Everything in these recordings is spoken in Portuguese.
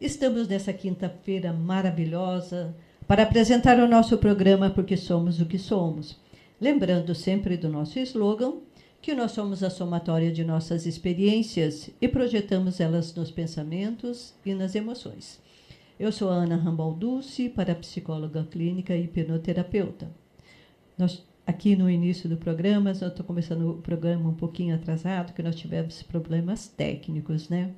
Estamos nessa quinta-feira maravilhosa para apresentar o nosso programa Porque Somos o que Somos. Lembrando sempre do nosso slogan, que nós somos a somatória de nossas experiências e projetamos elas nos pensamentos e nas emoções. Eu sou a Ana Rambalducci, parapsicóloga clínica e hipnoterapeuta. Aqui no início do programa, eu estou começando o programa um pouquinho atrasado, porque nós tivemos problemas técnicos, né?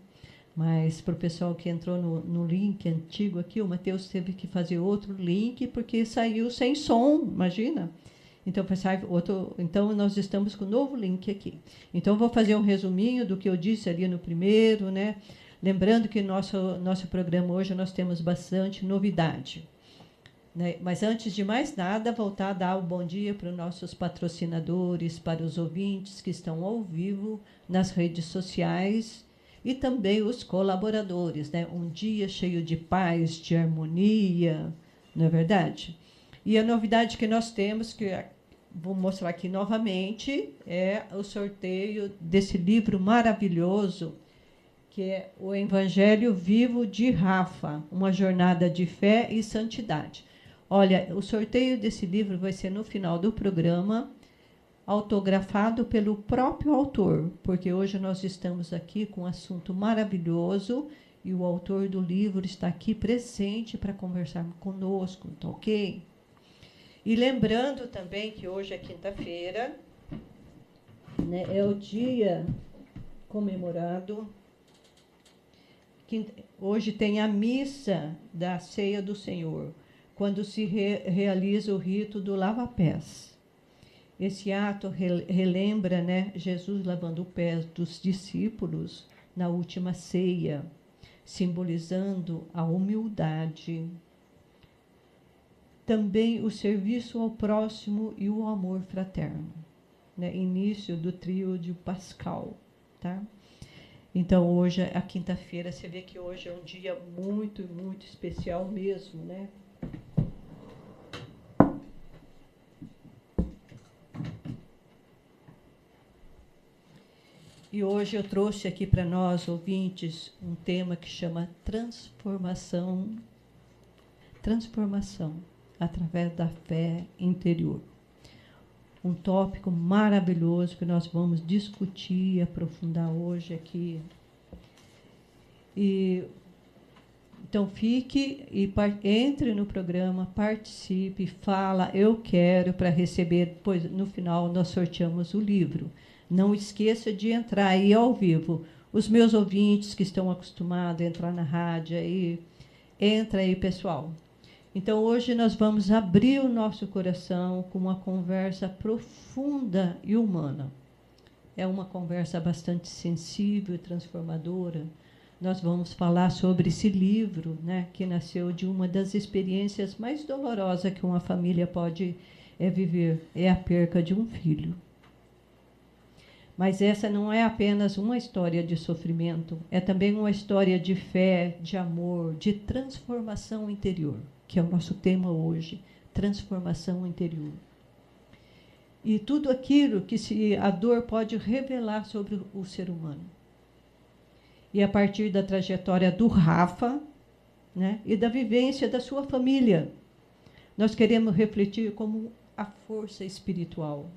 Mas para o pessoal que entrou no link antigo aqui, o Matheus teve que fazer outro link, porque saiu sem som, imagina. Então, nós estamos com um novo link aqui. Então, vou fazer um resuminho do que eu disse ali no primeiro, né? Lembrando que nosso programa hoje nós temos bastante novidade. Né? Mas, antes de mais nada, voltar a dar o bom dia para os nossos patrocinadores, para os ouvintes que estão ao vivo nas redes sociais, e também os colaboradores, né? Um dia cheio de paz, de harmonia, não é verdade? E a novidade que nós temos, que vou mostrar aqui novamente, é o sorteio desse livro maravilhoso, que é o Evangelho Vivo de Rafa, uma jornada de fé e santidade. Olha, o sorteio desse livro vai ser no final do programa, autografado pelo próprio autor, porque hoje nós estamos aqui com um assunto maravilhoso e o autor do livro está aqui presente para conversar conosco, tá ok? E lembrando também que hoje é quinta-feira, né, é o dia comemorado. Hoje tem a missa da Ceia do Senhor, quando se realiza o rito do lava-pés. Esse ato relembra, né, Jesus lavando os pés dos discípulos na última ceia, simbolizando a humildade. Também o serviço ao próximo e o amor fraterno. Né, início do tríodo pascal. Tá? Então, hoje, a quinta-feira, você vê que hoje é um dia muito, muito especial mesmo, né? E hoje eu trouxe aqui para nós, ouvintes, um tema que chama transformação através da fé interior. Um tópico maravilhoso que nós vamos discutir e aprofundar hoje aqui. Então, fique e entre no programa, participe, fala, eu quero, para receber, pois no final nós sorteamos o livro. Não esqueça de entrar aí ao vivo. Os meus ouvintes que estão acostumados a entrar na rádio, aí, entra aí, pessoal. Então, hoje nós vamos abrir o nosso coração com uma conversa profunda e humana. É uma conversa bastante sensível e transformadora. Nós vamos falar sobre esse livro, né, que nasceu de uma das experiências mais dolorosas que uma família pode viver, é a perca de um filho. Mas essa não é apenas uma história de sofrimento, é também uma história de fé, de amor, de transformação interior, que é o nosso tema hoje, transformação interior. E tudo aquilo que a dor pode revelar sobre o ser humano. E a partir da trajetória do Rafa, né, e da vivência da sua família, nós queremos refletir como a força espiritual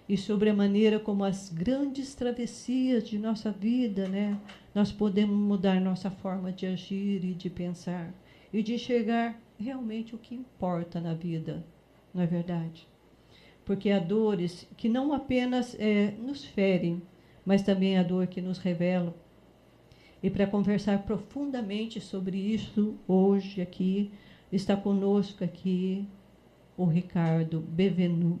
e sobre a maneira como as grandes travessias de nossa vida, né, nós podemos mudar nossa forma de agir e de pensar e de enxergar realmente o que importa na vida, não é verdade? Porque há dores que não apenas nos ferem, mas também a dor que nos revelam. E para conversar profundamente sobre isso, hoje aqui, está conosco aqui o Ricardo Benvenu,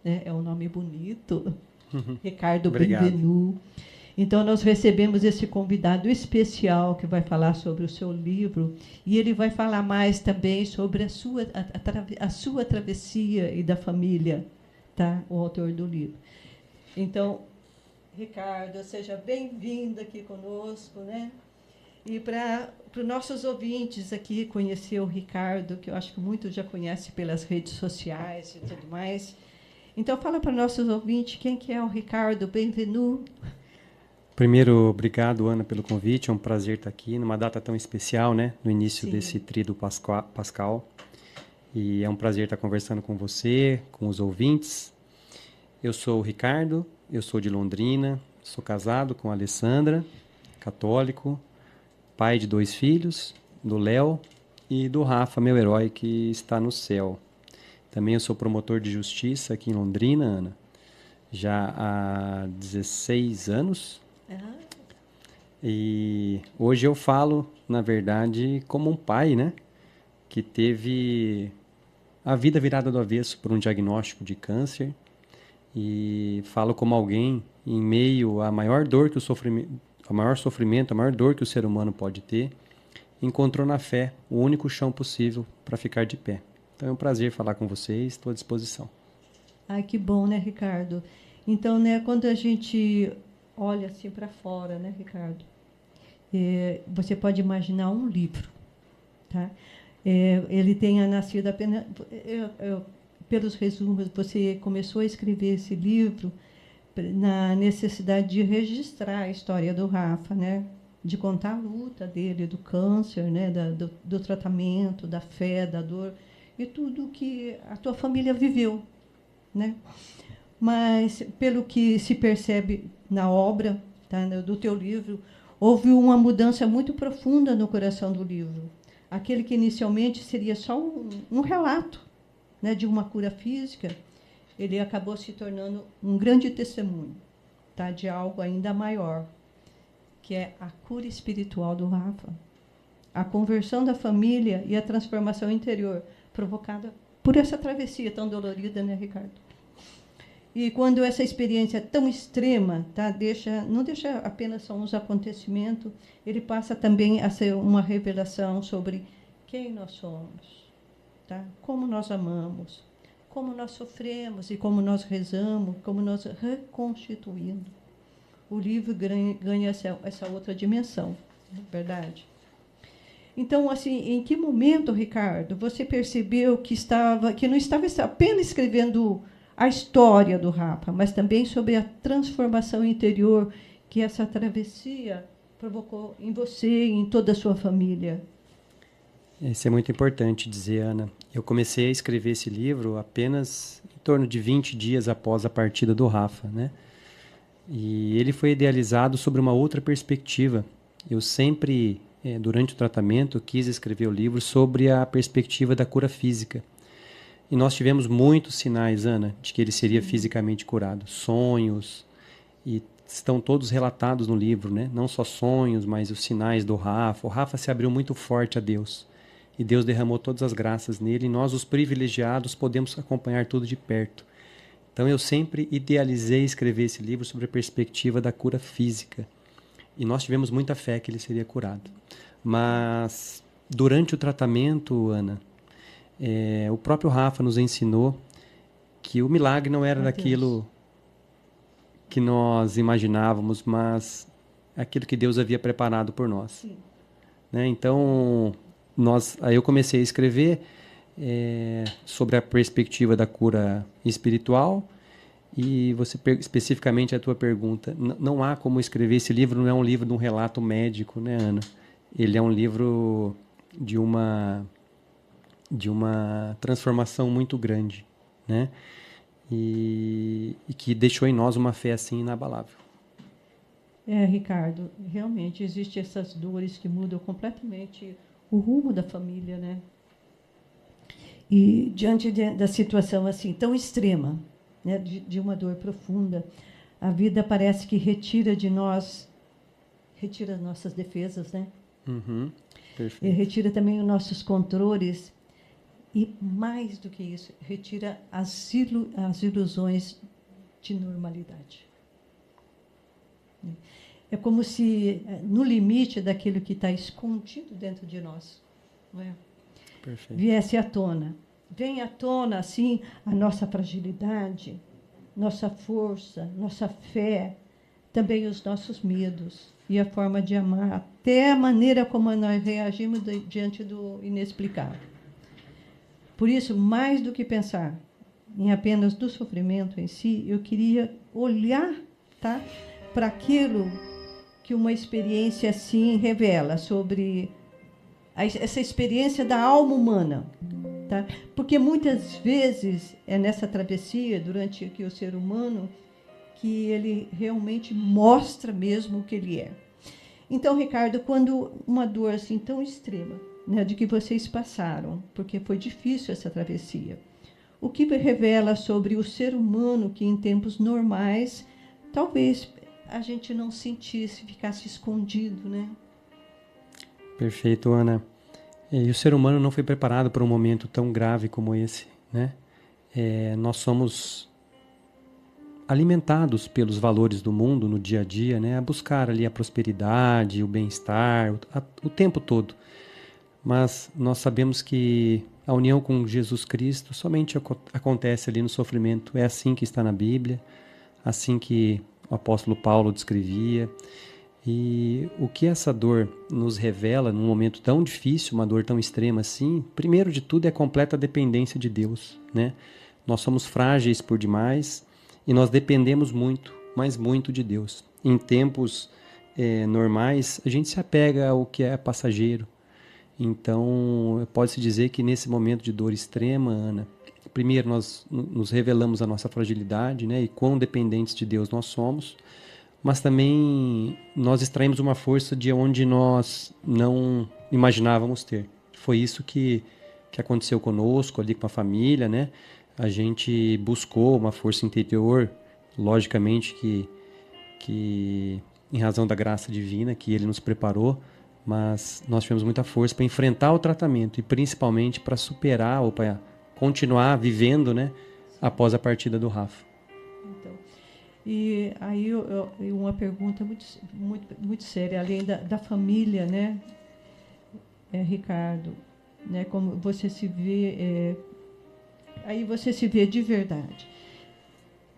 né? É um nome bonito, Ricardo Benvenu. Então, nós recebemos esse convidado especial que vai falar sobre o seu livro, e ele vai falar mais também sobre a sua travessia e da família, tá? O autor do livro. Então, Ricardo, seja bem-vindo aqui conosco, né? E para os nossos ouvintes aqui conhecer o Ricardo, que eu acho que muitos já conhecem pelas redes sociais e tudo mais. Então, fala para nossos ouvintes quem que é o Ricardo Benvenu. Primeiro, obrigado, Ana, pelo convite. É um prazer estar aqui numa data tão especial, né? No início Sim. desse tríduo pascal. E é um prazer estar conversando com você, com os ouvintes. Eu sou o Ricardo, eu sou de Londrina, sou casado com a Alessandra, católico, pai de 2 filhos, do Léo e do Rafa, meu herói, que está no céu. Também eu sou promotor de justiça aqui em Londrina, Ana, já há 16 anos. E hoje eu falo, na verdade, como um pai, né? Que teve a vida virada do avesso por um diagnóstico de câncer. E falo como alguém em meio à maior dor que o sofrimento, ao maior sofrimento, a maior dor que o ser humano pode ter, encontrou na fé o único chão possível para ficar de pé. Então é um prazer falar com vocês, estou à disposição. Ai, que bom, né, Ricardo? Então, né, quando a gente olha assim para fora, né, Ricardo? Você pode imaginar um livro, tá? Ele tenha nascido apenas... pelos resumos, você começou a escrever esse livro na necessidade de registrar a história do Rafa, né? De contar a luta dele, do câncer, né? Do tratamento, da fé, da dor, e tudo que a tua família viveu, né? Mas, pelo que se percebe na obra, tá, do teu livro, houve uma mudança muito profunda no coração do livro. Aquele que inicialmente seria só um relato, né, de uma cura física, ele acabou se tornando um grande testemunho, tá, de algo ainda maior, que é a cura espiritual do Rafa, a conversão da família e a transformação interior provocada por essa travessia tão dolorida, né, Ricardo? E quando essa experiência é tão extrema, tá, não deixa apenas só uns acontecimentos, ele passa também a ser uma revelação sobre quem nós somos, tá? Como nós amamos, como nós sofremos e como nós rezamos, como nós reconstituímos. O livro ganha essa outra dimensão, não é verdade? Então, assim, em que momento, Ricardo, você percebeu que não estava apenas escrevendo a história do Rafa, mas também sobre a transformação interior que essa travessia provocou em você e em toda a sua família? Isso é muito importante dizer, Ana. Eu comecei a escrever esse livro apenas em torno de 20 dias após a partida do Rafa, né? E ele foi idealizado sobre uma outra perspectiva. Eu sempre, durante o tratamento, quis escrever o livro sobre a perspectiva da cura física. E nós tivemos muitos sinais, Ana, de que ele seria fisicamente curado. Sonhos, e estão todos relatados no livro, né? Não só sonhos, mas os sinais do Rafa. O Rafa se abriu muito forte a Deus. E Deus derramou todas as graças nele. E nós, os privilegiados, podemos acompanhar tudo de perto. Então eu sempre idealizei escrever esse livro sobre a perspectiva da cura física. E nós tivemos muita fé que ele seria curado. Mas durante o tratamento, Ana, o próprio Rafa nos ensinou que o milagre não era daquilo que nós imaginávamos, mas aquilo que Deus havia preparado por nós. Né? Então, aí eu comecei a escrever sobre a perspectiva da cura espiritual. E você, especificamente a tua pergunta, não há como escrever esse livro, não é um livro de um relato médico, né, Ana? Ele é um livro de uma transformação muito grande, né? E que deixou em nós uma fé assim inabalável. Ricardo, realmente existem essas dores que mudam completamente o rumo da família, né? E diante da situação assim tão extrema, né, de uma dor profunda, a vida parece que retira nossas defesas, né? Uhum, perfeito. E retira também os nossos controles e, mais do que isso, retira as ilusões de normalidade. É como se, no limite daquilo que está escondido dentro de nós, não é? Perfeito. Viesse à tona. Vem à tona, assim, a nossa fragilidade, nossa força, nossa fé, também os nossos medos e a forma de amar, até a maneira como nós reagimos diante do inexplicável. Por isso, mais do que pensar em apenas do sofrimento em si, eu queria olhar, tá, para aquilo que uma experiência assim revela sobre essa experiência da alma humana, tá? Porque muitas vezes é nessa travessia, durante que o ser humano, que ele realmente mostra mesmo o que ele é. Então, Ricardo, quando uma dor assim tão extrema, né, de que vocês passaram, porque foi difícil essa travessia, o que revela sobre o ser humano que em tempos normais, talvez a gente não sentisse, ficasse escondido, né? Perfeito, Ana. E o ser humano não foi preparado para um momento tão grave como esse, né? Nós somos alimentados pelos valores do mundo no dia a dia, né? A buscar ali a prosperidade, o bem-estar, o tempo todo. Mas nós sabemos que a união com Jesus Cristo somente acontece ali no sofrimento. É assim que está na Bíblia, assim que o apóstolo Paulo descrevia. E o que essa dor nos revela num momento tão difícil, uma dor tão extrema assim, primeiro de tudo é a completa dependência de Deus, né? Nós somos frágeis por demais e nós dependemos muito, mas muito de Deus. Em tempos normais, a gente se apega ao que é passageiro. Então, pode-se dizer que nesse momento de dor extrema, Ana, primeiro nós nos revelamos a nossa fragilidade, né? E quão dependentes de Deus nós somos. Mas também nós extraímos uma força de onde nós não imaginávamos ter. Foi isso que aconteceu conosco, ali com a família, né? A gente buscou uma força interior, logicamente que em razão da graça divina que Ele nos preparou, mas nós tivemos muita força para enfrentar o tratamento e principalmente para superar ou para continuar vivendo, né? Após a partida do Rafa. E aí uma pergunta muito séria, além da família, né, Ricardo, né, como você se vê, aí você se vê de verdade.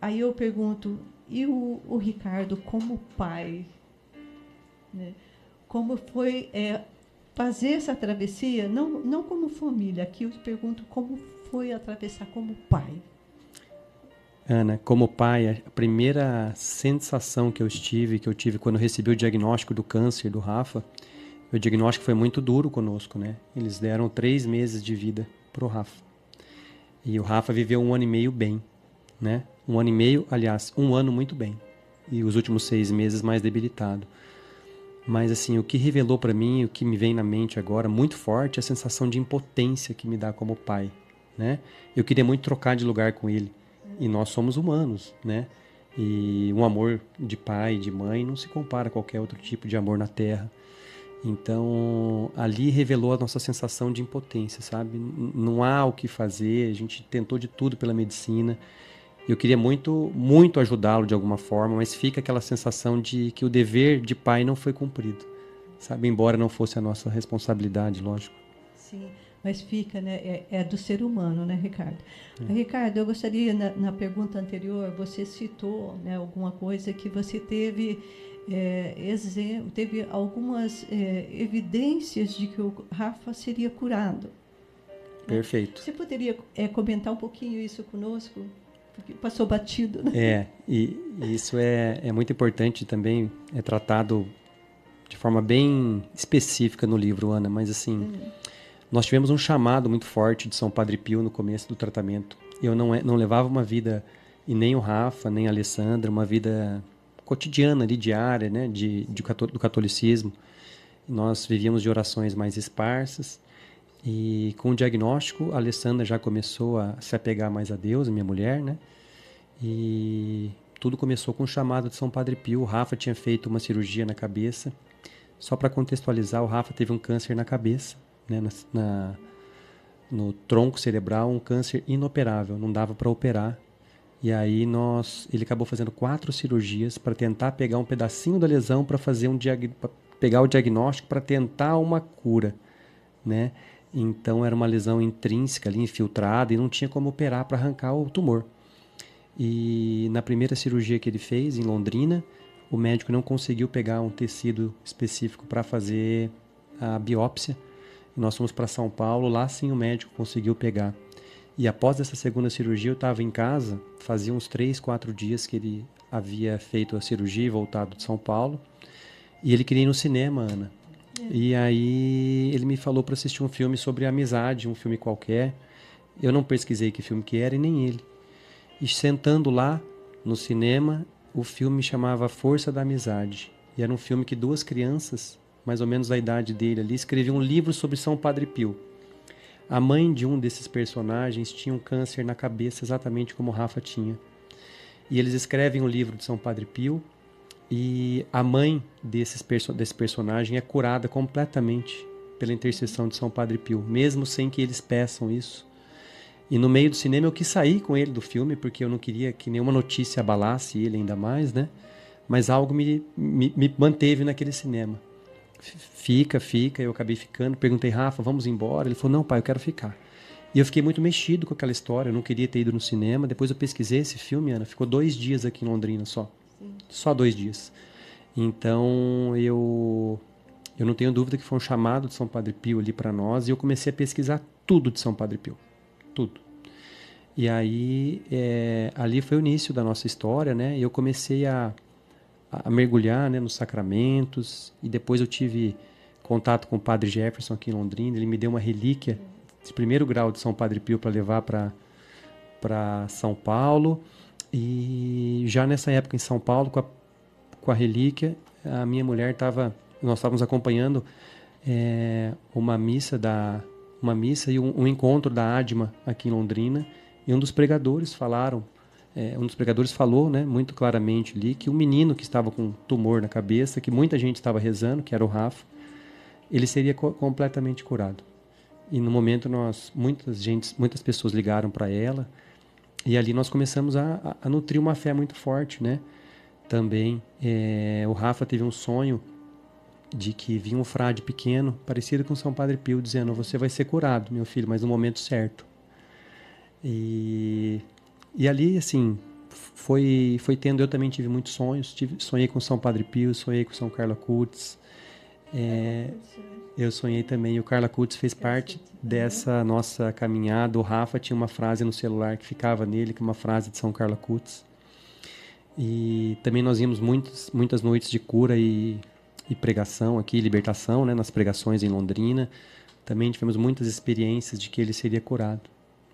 Aí eu pergunto, e o Ricardo como pai, né, como foi fazer essa travessia, não como família, aqui eu te pergunto como foi atravessar como pai. Ana, como pai, a primeira sensação que eu tive quando eu recebi o diagnóstico do câncer do Rafa, o diagnóstico foi muito duro conosco, né? Eles deram 3 meses de vida pro Rafa. E o Rafa viveu 1 ano e meio bem, né? 1 ano e meio, aliás, 1 ano muito bem. E os últimos 6 meses mais debilitado. Mas assim, o que revelou para mim, o que me vem na mente agora, muito forte, é a sensação de impotência que me dá como pai, né? Eu queria muito trocar de lugar com ele. E nós somos humanos, né? E um amor de pai e de mãe não se compara a qualquer outro tipo de amor na Terra. Então, ali revelou a nossa sensação de impotência, sabe? Não há o que fazer, a gente tentou de tudo pela medicina. Eu queria muito, muito ajudá-lo de alguma forma, mas fica aquela sensação de que o dever de pai não foi cumprido, sabe? Embora não fosse a nossa responsabilidade, lógico. Sim. Mas fica, né? É do ser humano, né, Ricardo? Ricardo, eu gostaria, na pergunta anterior, você citou, né, alguma coisa que você teve teve algumas evidências de que o Rafa seria curado. Perfeito. Você poderia comentar um pouquinho isso conosco? Porque passou batido, né? E isso é muito importante também, é tratado de forma bem específica no livro, Ana, mas assim... Nós tivemos um chamado muito forte de São Padre Pio no começo do tratamento. Eu não levava uma vida, e nem o Rafa, nem a Alessandra, uma vida cotidiana, ali, diária, né, do catolicismo. Nós vivíamos de orações mais esparsas. E com o diagnóstico, a Alessandra já começou a se apegar mais a Deus, a minha mulher, né? E tudo começou com o chamado de São Padre Pio. O Rafa tinha feito uma cirurgia na cabeça. Só para contextualizar, o Rafa teve um câncer na cabeça, né, no tronco cerebral, um câncer inoperável, não dava para operar. E aí ele acabou fazendo 4 cirurgias para tentar pegar um pedacinho da lesão para fazer pegar o diagnóstico para tentar uma cura, né? Então era uma lesão intrínseca ali, infiltrada, e não tinha como operar para arrancar o tumor. E na primeira cirurgia que ele fez em Londrina, o médico não conseguiu pegar um tecido específico para fazer a biópsia. Nós fomos para São Paulo, lá sim o médico conseguiu pegar. E após essa segunda cirurgia eu estava em casa, fazia uns 3, 4 dias que ele havia feito a cirurgia e voltado de São Paulo. E ele queria ir no cinema, Ana. E aí ele me falou para assistir um filme sobre amizade, um filme qualquer. Eu não pesquisei que filme que era e nem ele. E sentando lá no cinema, o filme chamava Força da Amizade. E era um filme que duas crianças, mais ou menos da idade dele ali, escreviam um livro sobre São Padre Pio. A mãe de um desses personagens tinha um câncer na cabeça, exatamente como o Rafa tinha. E eles escrevem o livro de São Padre Pio e a mãe desse personagem é curada completamente pela intercessão de São Padre Pio, mesmo sem que eles peçam isso. E no meio do cinema eu quis sair com ele do filme, porque eu não queria que nenhuma notícia abalasse ele ainda mais, né? Mas algo me manteve naquele cinema. Fica, eu acabei ficando. Perguntei, Rafa, vamos embora? Ele falou, não, pai, eu quero ficar. E eu fiquei muito mexido com aquela história, eu não queria ter ido no cinema. Depois eu pesquisei esse filme, Ana, ficou 2 dias aqui em Londrina só. Sim. Só 2 dias. Então eu não tenho dúvida que foi um chamado de São Padre Pio ali para nós e eu comecei a pesquisar tudo de São Padre Pio. Tudo. E aí, ali foi o início da nossa história, né? E eu comecei a mergulhar, né, nos sacramentos. E depois eu tive contato com o Padre Jefferson aqui em Londrina. Ele me deu uma relíquia de primeiro grau de São Padre Pio para levar para São Paulo. E já nessa época em São Paulo, com a relíquia, a minha mulher nós estávamos acompanhando uma missa e um encontro da ADMA aqui em Londrina. E um dos pregadores falou, né, muito claramente ali, que o menino que estava com tumor na cabeça, que muita gente estava rezando, que era o Rafa, ele seria completamente curado. E no momento muitas pessoas ligaram para ela, e ali nós começamos a nutrir uma fé muito forte, né? Também o Rafa teve um sonho de que vinha um frade pequeno, parecido com São Padre Pio, dizendo, você vai ser curado, meu filho, mas no momento certo. E ali, assim, foi tendo, eu também tive muitos sonhos, sonhei com São Padre Pio, sonhei com São Carlo Acutis, eu sonhei também, e o Carlo Acutis fez parte dessa nossa caminhada. O Rafa tinha uma frase no celular que ficava nele, que é uma frase de São Carlo Acutis. E também nós íamos muitas noites de cura e pregação aqui, libertação, né, nas pregações em Londrina. Também tivemos muitas experiências de que ele seria curado.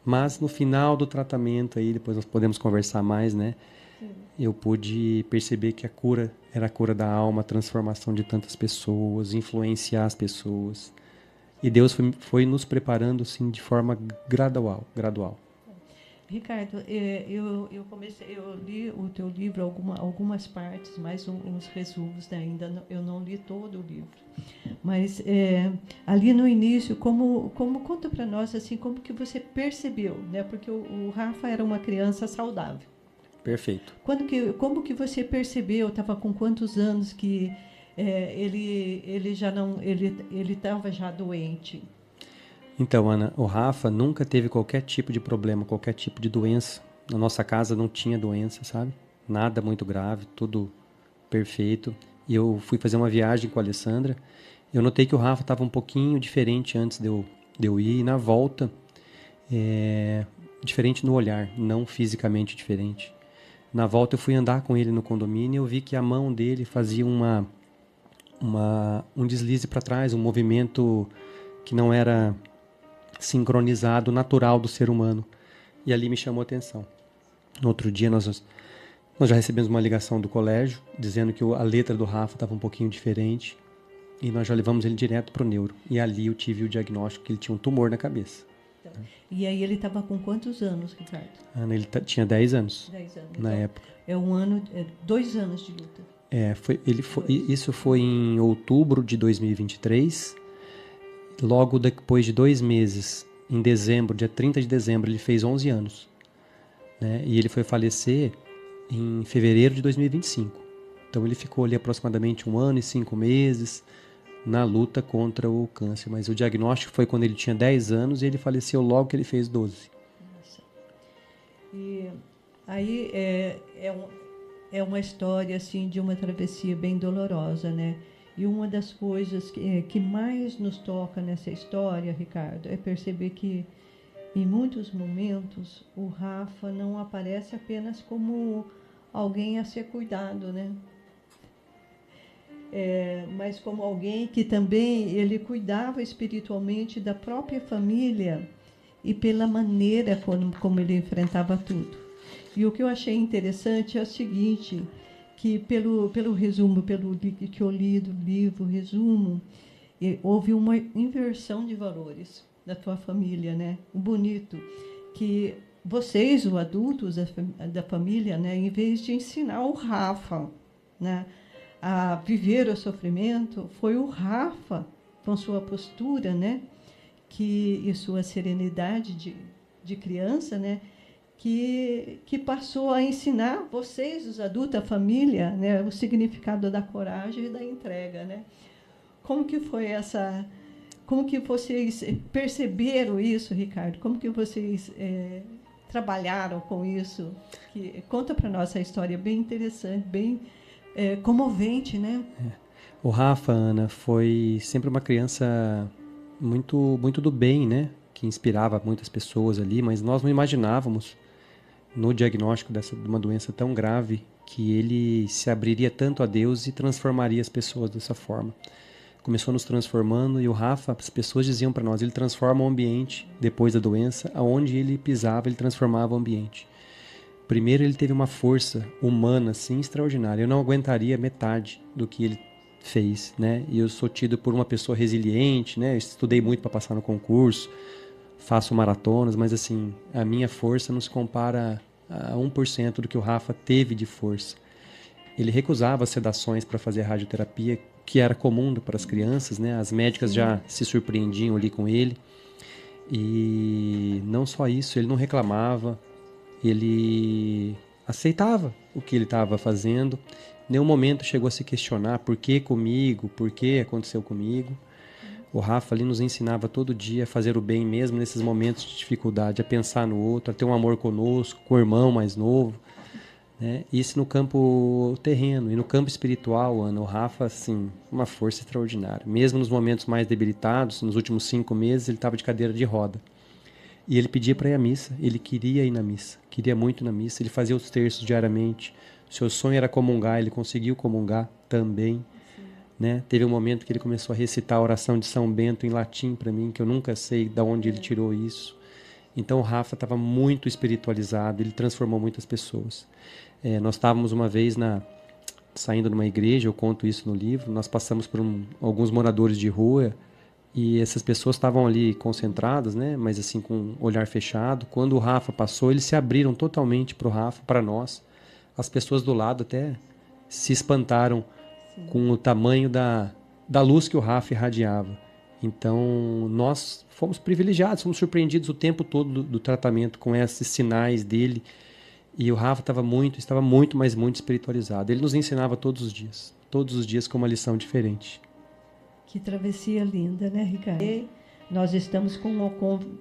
Mas no final do tratamento, aí depois nós podemos conversar mais, né? Sim. Eu pude perceber que a cura era a cura da alma, a transformação de tantas pessoas, influenciar as pessoas. E Deus foi nos preparando assim de forma gradual. Ricardo, eu li o teu livro, algumas partes, mais uns resumos, né? Ainda eu não li todo o livro. Mas ali no início, como conta para nós assim, como que você percebeu, né? Porque o Rafa era uma criança saudável. Perfeito. Como que você percebeu? Estava com quantos anos que ele estava já doente? Então, Ana, o Rafa nunca teve qualquer tipo de problema, qualquer tipo de doença. Na nossa casa não tinha doença, sabe? Nada muito grave, tudo perfeito. E eu fui fazer uma viagem com a Alessandra. Eu notei que o Rafa estava um pouquinho diferente antes de eu ir. E na volta, diferente no olhar, não fisicamente diferente. Na volta eu fui andar com ele no condomínio e eu vi que a mão dele fazia um deslize para trás, um movimento que não era sincronizado, natural do ser humano. E ali me chamou a atenção. No outro dia nós já recebemos uma ligação do colégio dizendo que a letra do Rafa estava um pouquinho diferente e nós já levamos ele direto para o neuro. E ali eu tive o diagnóstico que ele tinha um tumor na cabeça. Então, e aí ele estava com quantos anos, Ricardo? Ana, ele tinha 10 anos. 10 anos. Na então, época. 2 anos de luta. Isso foi em outubro de 2023. Logo depois de 2 meses, em dezembro, dia 30 de dezembro, ele fez 11 anos. Né? E ele foi falecer em fevereiro de 2025. Então ele ficou ali aproximadamente 1 ano e 5 meses na luta contra o câncer. Mas o diagnóstico foi quando ele tinha 10 anos e ele faleceu logo que ele fez 12. Nossa. E aí é uma história assim de uma travessia bem dolorosa, né? E uma das coisas que mais nos toca nessa história, Ricardo, é perceber que, em muitos momentos, o Rafa não aparece apenas como alguém a ser cuidado, né? mas como alguém que também ele cuidava espiritualmente da própria família e pela maneira como ele enfrentava tudo. E o que eu achei interessante é o seguinte, que pelo resumo, pelo que eu li do livro, resumo, houve uma inversão de valores da tua família, né? O bonito, que vocês, os adultos da família, né, em vez de ensinar o Rafa, né, a viver o sofrimento, foi o Rafa, com sua postura, né, e sua serenidade de criança, né, que passou a ensinar vocês, os adultos, a família, né, o significado da coragem e da entrega, né? Como que foi como que vocês perceberam isso, Ricardo? Como que vocês trabalharam com isso? Conta para nós essa história bem interessante, bem comovente, né? O Rafa, Ana, foi sempre uma criança muito, muito do bem, né? Que inspirava muitas pessoas ali, mas nós não imaginávamos, no diagnóstico de uma doença tão grave, que ele se abriria tanto a Deus e transformaria as pessoas dessa forma. Começou nos transformando, e o Rafa, as pessoas diziam para nós, ele transforma o ambiente depois da doença, aonde ele pisava, ele transformava o ambiente. Primeiro, ele teve uma força humana assim extraordinária. Eu não aguentaria metade do que ele fez, né? E eu sou tido por uma pessoa resiliente, né? Eu estudei muito para passar no concurso, faço maratonas, mas assim, a minha força não se compara a 1% do que o Rafa teve de força. Ele recusava sedações para fazer radioterapia, que era comum para as crianças, né? As médicas já se surpreendiam ali com ele. E não só isso, ele não reclamava, ele aceitava o que ele estava fazendo. Em nenhum momento chegou a se questionar por que comigo, por que aconteceu comigo. O Rafa ali nos ensinava todo dia a fazer o bem mesmo nesses momentos de dificuldade, a pensar no outro, a ter um amor conosco, com o irmão mais novo. Né? Isso no campo terreno. E no campo espiritual, Ana, o Rafa, assim, uma força extraordinária. Mesmo nos momentos mais debilitados, nos últimos 5 meses, ele estava de cadeira de roda. E ele pedia para ir à missa, ele queria ir na missa, queria muito ir na missa, ele fazia os terços diariamente. Seu sonho era comungar, ele conseguiu comungar também. Né? Teve um momento que ele começou a recitar a oração de São Bento em latim para mim, que eu nunca sei de onde ele tirou isso. Então o Rafa estava muito espiritualizado, ele transformou muitas pessoas. Nós estávamos uma vez saindo de uma igreja, eu conto isso no livro, nós passamos por alguns moradores de rua, e essas pessoas estavam ali concentradas, né? Mas assim, com o olhar fechado. Quando o Rafa passou, eles se abriram totalmente para o Rafa, para nós. As pessoas do lado até se espantaram com o tamanho da luz que o Rafa irradiava. Então, nós fomos privilegiados, fomos surpreendidos o tempo todo do tratamento com esses sinais dele. E o Rafa estava muito, mas muito espiritualizado. Ele nos ensinava todos os dias com uma lição diferente. Que travessia linda, né, Ricardo? E nós estamos com um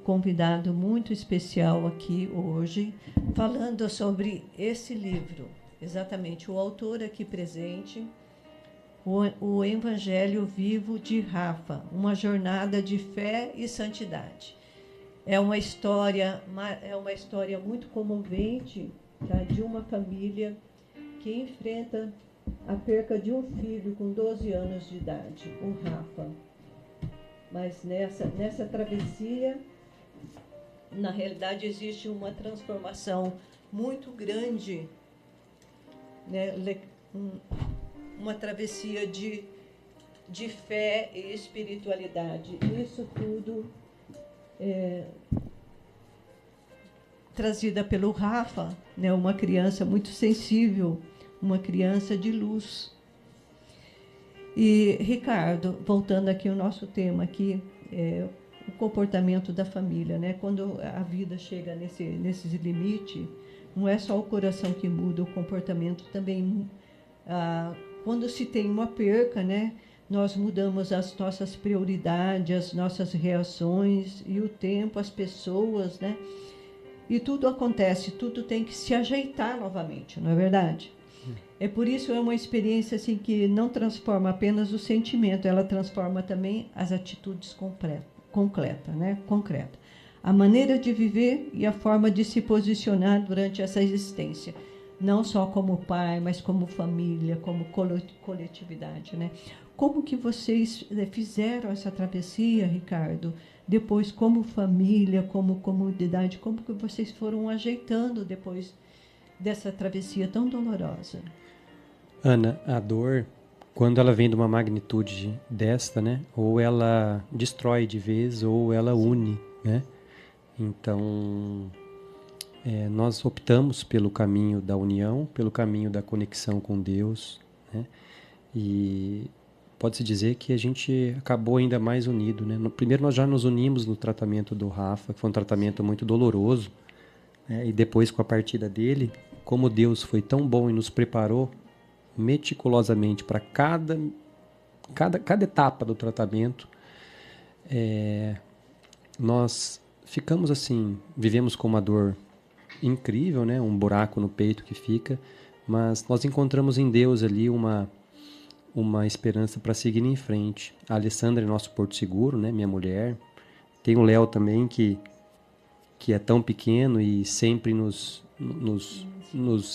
convidado muito especial aqui hoje, falando sobre esse livro. Exatamente, o autor aqui presente, o Evangelho Vivo de Rafa, uma jornada de fé e santidade. É uma história muito comovente, tá, de uma família que enfrenta a perca de um filho com 12 anos de idade, o Rafa. Mas nessa travessia, na realidade, existe uma transformação muito grande, né? Uma travessia de fé e espiritualidade. Isso tudo trazida pelo Rafa, né? Uma criança muito sensível, uma criança de luz. E, Ricardo, voltando aqui ao nosso tema, aqui, o comportamento da família, né? Quando a vida chega nesse limite, não é só o coração que muda, o comportamento também. Quando se tem uma perca, né? Nós mudamos as nossas prioridades, as nossas reações, e o tempo, as pessoas, né? E tudo acontece, tudo tem que se ajeitar novamente, não é verdade? É por isso é uma experiência assim que não transforma apenas o sentimento, ela transforma também as atitudes concretas, né? Concreta. A maneira de viver e a forma de se posicionar durante essa existência. não só como pai, mas como família, como coletividade, né? Como que vocês fizeram essa travessia, Ricardo? Depois, como família, como comunidade, como que vocês foram ajeitando depois dessa travessia tão dolorosa? Ana, a dor, quando ela vem de uma magnitude desta, né? Ou ela destrói de vez, ou ela une, né? Então, nós optamos pelo caminho da união, pelo caminho da conexão com Deus, né? E pode-se dizer que a gente acabou ainda mais unido, né? Primeiro nós já nos unimos no tratamento do Rafa, que foi um tratamento muito doloroso, né? E depois com a partida dele, como Deus foi tão bom e nos preparou meticulosamente para cada etapa do tratamento, nós ficamos assim, vivemos com uma dor incrível, né? Um buraco no peito que fica, mas nós encontramos em Deus ali uma esperança para seguir em frente. A Alessandra é nosso porto seguro, né? Minha mulher. Tem o Léo também, que é tão pequeno e sempre nos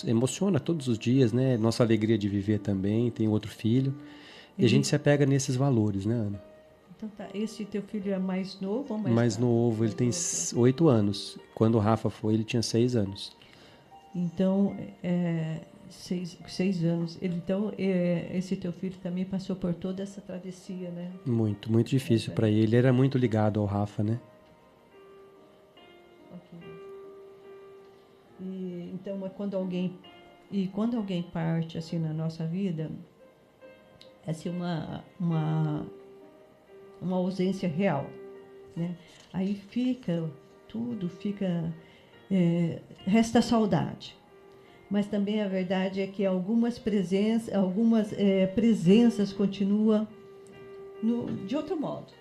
emociona todos os dias, né? Nossa alegria de viver também. Tem outro filho. E a gente se apega nesses valores, né, Ana? Então tá, esse teu filho é mais novo ou mais novo? Ele tem 8 anos. Quando o Rafa foi, ele tinha 6 anos. Então, 6 anos. Então, esse teu filho também passou por toda essa travessia, né? Muito, muito difícil para ele. Ele era muito ligado ao Rafa, né? Okay. Então, quando alguém parte assim na nossa vida, é assim uma ausência real, né? Aí resta saudade. Mas também a verdade é que algumas presenças continuam de outro modo,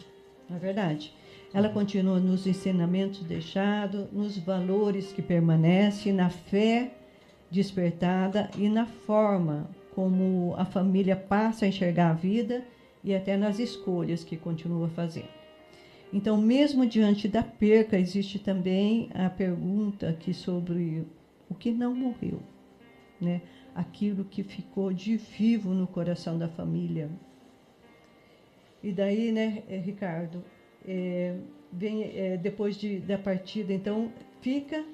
não é verdade? Ela continua nos ensinamentos deixados, nos valores que permanecem, na fé despertada e na forma como a família passa a enxergar a vida e até nas escolhas que continua fazendo. Então, mesmo diante da perca, existe também a pergunta sobre o que não morreu, né? Aquilo que ficou de vivo no coração da família. E daí, né, Ricardo, depois da partida, então, fica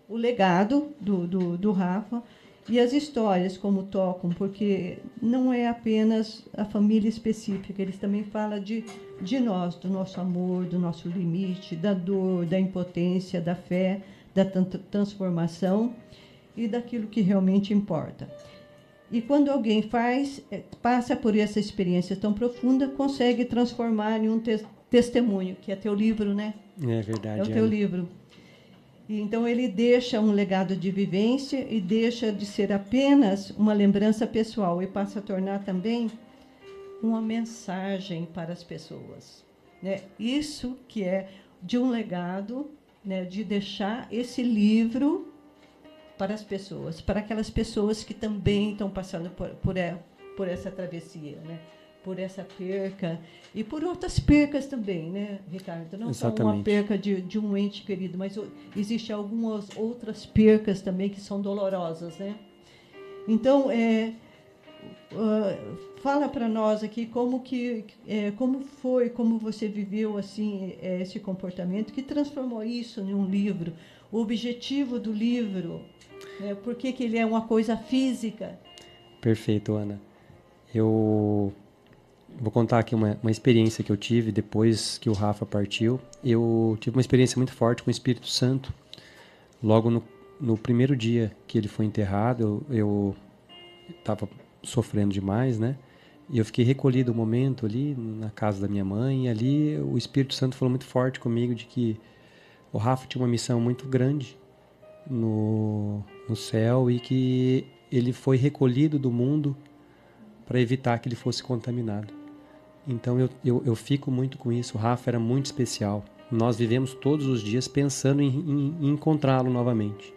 o legado do Rafa e as histórias como tocam, porque não é apenas a família específica, eles também falam de nós, do nosso amor, do nosso limite, da dor, da impotência, da fé, da transformação e daquilo que realmente importa. E quando alguém passa por essa experiência tão profunda, consegue transformar em um testemunho, que é teu livro, né? É verdade. É o teu livro. E então ele deixa um legado de vivência e deixa de ser apenas uma lembrança pessoal e passa a tornar também uma mensagem para as pessoas, né? Isso que é de um legado, né, de deixar esse livro para as pessoas, para aquelas pessoas que também estão passando por essa travessia, né? Por essa perca e por outras percas também, né, Ricardo? Não só uma perca de um ente querido, mas existem algumas outras percas também que são dolorosas, né? Então, fala para nós aqui como você viveu assim esse comportamento que transformou isso em um livro, o objetivo do livro, né? Por que ele é uma coisa física? Perfeito, Ana. Eu vou contar aqui uma experiência que eu tive depois que o Rafa partiu. Eu tive uma experiência muito forte com o Espírito Santo. Logo no primeiro dia que ele foi enterrado, eu estava sofrendo demais, né? E eu fiquei recolhido um momento ali na casa da minha mãe. E ali o Espírito Santo falou muito forte comigo de que o Rafa tinha uma missão muito grande no céu e que ele foi recolhido do mundo para evitar que ele fosse contaminado. Então eu fico muito com isso. O Rafa era muito especial. Nós vivemos todos os dias pensando em encontrá-lo novamente,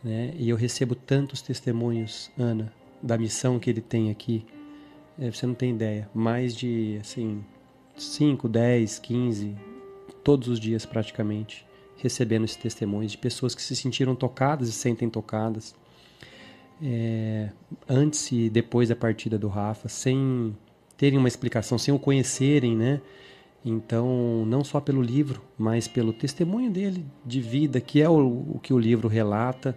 né? E eu recebo tantos testemunhos, Ana, da missão que ele tem aqui. Você não tem ideia. Mais de, assim, 5, 10, 15, todos os dias praticamente, recebendo esses testemunhos de pessoas que se sentiram tocadas e sentem tocadas. antes e depois da partida do Rafa, sem terem uma explicação, sem o conhecerem, né? Então, não só pelo livro, mas pelo testemunho dele de vida, que é o que o livro relata,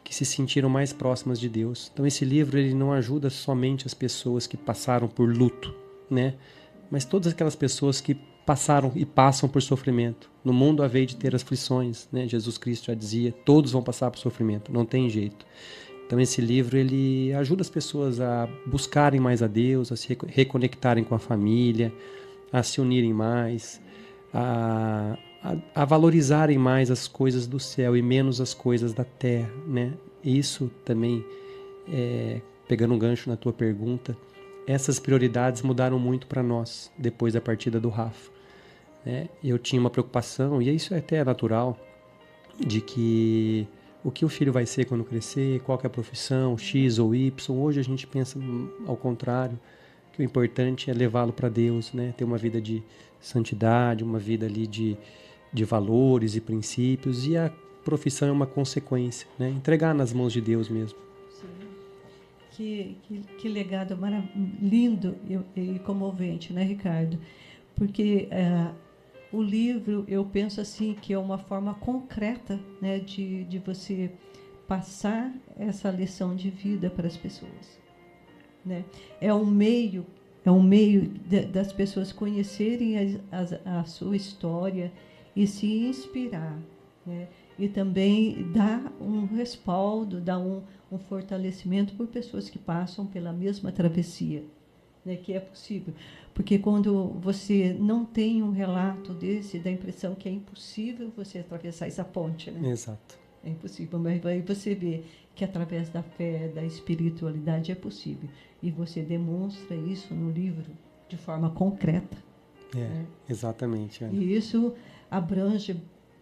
que se sentiram mais próximas de Deus. Então, esse livro ele não ajuda somente as pessoas que passaram por luto, né? Mas todas aquelas pessoas que passaram e passam por sofrimento. No mundo haveis de ter aflições, né? Jesus Cristo já dizia, todos vão passar por sofrimento, não tem jeito. Então esse livro ele ajuda as pessoas a buscarem mais a Deus, a se reconectarem com a família, a se unirem mais, a valorizarem mais as coisas do céu e menos as coisas da terra, né? Isso também, pegando um gancho na tua pergunta, essas prioridades mudaram muito para nós depois da partida do Rafa, né? Eu tinha uma preocupação, e isso é até natural, de que o que o filho vai ser quando crescer, qual que é a profissão, X ou Y. Hoje a gente pensa ao contrário, que o importante é levá-lo para Deus, né? Ter uma vida de santidade, uma vida ali de valores e princípios, e a profissão é uma consequência, né? Entregar nas mãos de Deus mesmo. Sim. Que legado lindo e comovente, né, Ricardo? Porque o livro, eu penso assim, que é uma forma concreta, né, de você passar essa lição de vida para as pessoas, né? É um meio das pessoas conhecerem a sua história e se inspirar, né? E também dar um respaldo, dar um fortalecimento por pessoas que passam pela mesma travessia, né, que é possível. Porque quando você não tem um relato desse, dá a impressão que é impossível você atravessar essa ponte, né? Exato. É impossível, mas aí você vê que através da fé, da espiritualidade é possível. E você demonstra isso no livro de forma concreta. Né? Exatamente. Ana. E isso abrange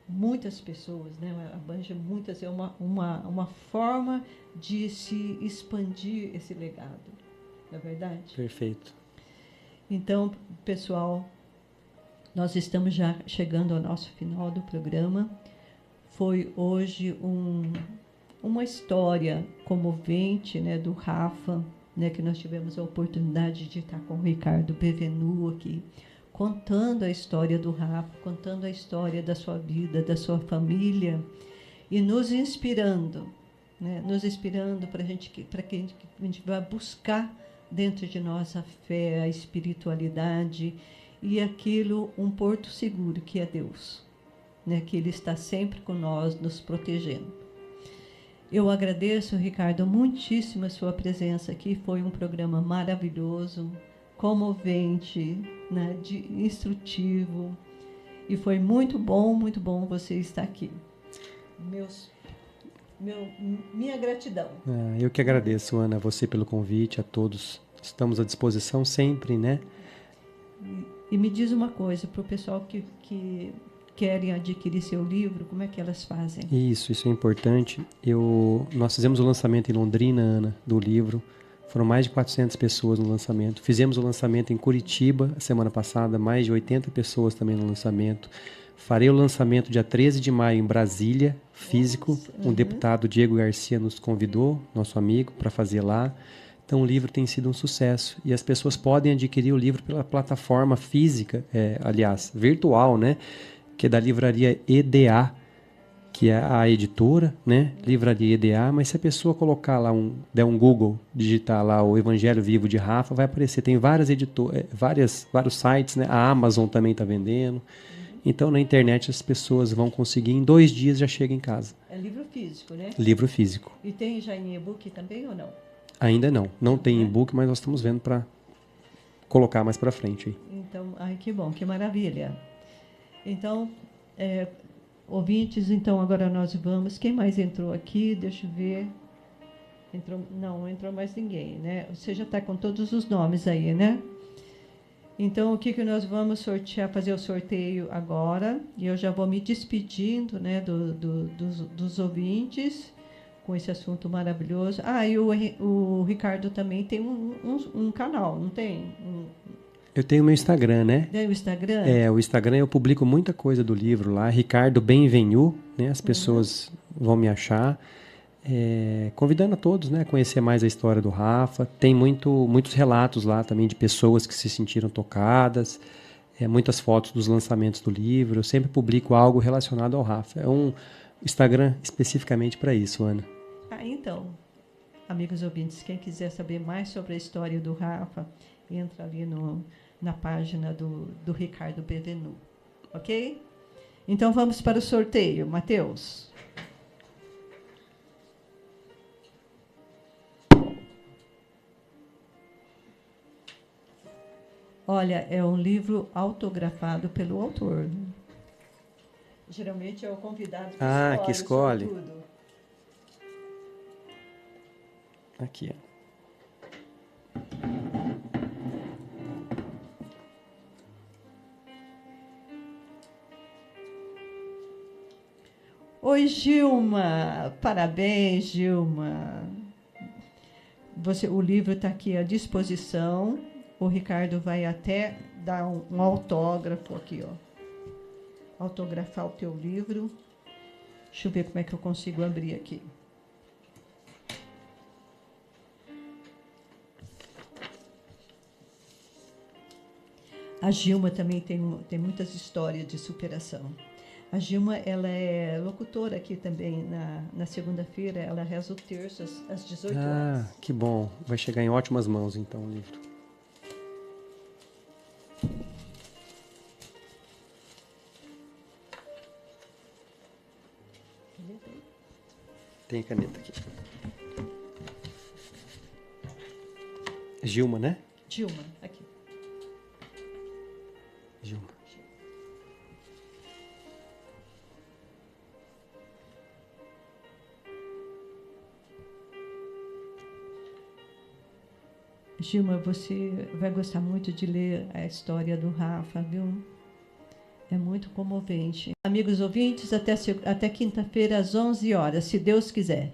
muitas pessoas, né? Abrange muitas, é uma forma de se expandir esse legado, não é verdade? Perfeito. Então, pessoal, nós estamos já chegando ao nosso final do programa. Foi hoje uma história comovente, né, do Rafa, né, que nós tivemos a oportunidade de estar com o Ricardo Bevenu aqui, contando a história do Rafa, contando a história da sua vida, da sua família, e nos inspirando, né, para que a gente vá buscar dentro de nós a fé, a espiritualidade e aquilo, um porto seguro que é Deus, né, que Ele está sempre com nós, nos protegendo. Eu agradeço, Ricardo, muitíssimo a sua presença aqui. Foi um programa maravilhoso, comovente, né, instrutivo, e foi muito bom você estar aqui. Minha gratidão. Eu que agradeço, Ana, a você pelo convite, a todos. Estamos à disposição sempre, né? E me diz uma coisa, para o pessoal que querem adquirir seu livro, como é que elas fazem? Isso é importante. Nós fizemos o lançamento em Londrina, Ana, do livro. Foram mais de 400 pessoas no lançamento. Fizemos o lançamento em Curitiba, a semana passada, mais de 80 pessoas também no lançamento. Farei o lançamento dia 13 de maio em Brasília, físico. Nossa, um deputado, Diego Garcia, nos convidou, nosso amigo, para fazer lá. Então, o livro tem sido um sucesso. E as pessoas podem adquirir o livro pela plataforma física, aliás, virtual, né? Que é da livraria EDA, que é a editora, né? Livraria EDA, mas se a pessoa colocar lá, der um Google, digitar lá o Evangelho Vivo de Rafa, vai aparecer. Tem várias vários sites, né? A Amazon também está vendendo. Então, na internet, as pessoas vão conseguir, em 2 dias já chega em casa. É livro físico, né? Livro físico. E tem já em e-book também ou não? Ainda não. Não tem e-book, mas nós estamos vendo para colocar mais para frente. Então, que bom, que maravilha. Então, ouvintes, então agora nós vamos. Quem mais entrou aqui? Deixa eu ver. Não entrou mais ninguém, né? Você já está com todos os nomes aí, né? Então, o que nós vamos sortear, fazer o sorteio agora. E eu já vou me despedindo, né, dos ouvintes com esse assunto maravilhoso. E o Ricardo também tem um canal, não tem? Eu tenho meu Instagram, né? Tem o Instagram? O Instagram eu publico muita coisa do livro lá, Ricardo Benvenu, né? As pessoas vão me achar. convidando a todos, né, a conhecer mais a história do Rafa. Tem muitos relatos lá também de pessoas que se sentiram tocadas, muitas fotos dos lançamentos do livro. Eu sempre publico algo relacionado ao Rafa. É um Instagram especificamente para isso, Ana. Então, amigos ouvintes, quem quiser saber mais sobre a história do Rafa, entra ali na página do Ricardo Bevenu, ok? Então vamos para o sorteio, Matheus. Olha, é um livro autografado pelo autor. Geralmente é o convidado que escolhe. Tudo. Aqui, ó. Oi, Gilma. Parabéns, Gilma. O livro está aqui à disposição. O Ricardo vai até dar um autógrafo aqui, ó. Autografar o teu livro. Deixa eu ver como é que eu consigo abrir aqui. A Gilma também tem muitas histórias de superação. A Gilma, ela é locutora aqui também. Na segunda-feira, ela reza o terço às 18 horas. Que bom. Vai chegar em ótimas mãos, então, o livro. Tem caneta aqui. Gilma, né? Gilma, aqui. Gilma. Gilma, você vai gostar muito de ler a história do Rafa, viu? É muito comovente. Amigos ouvintes, até quinta-feira às 11 horas, se Deus quiser.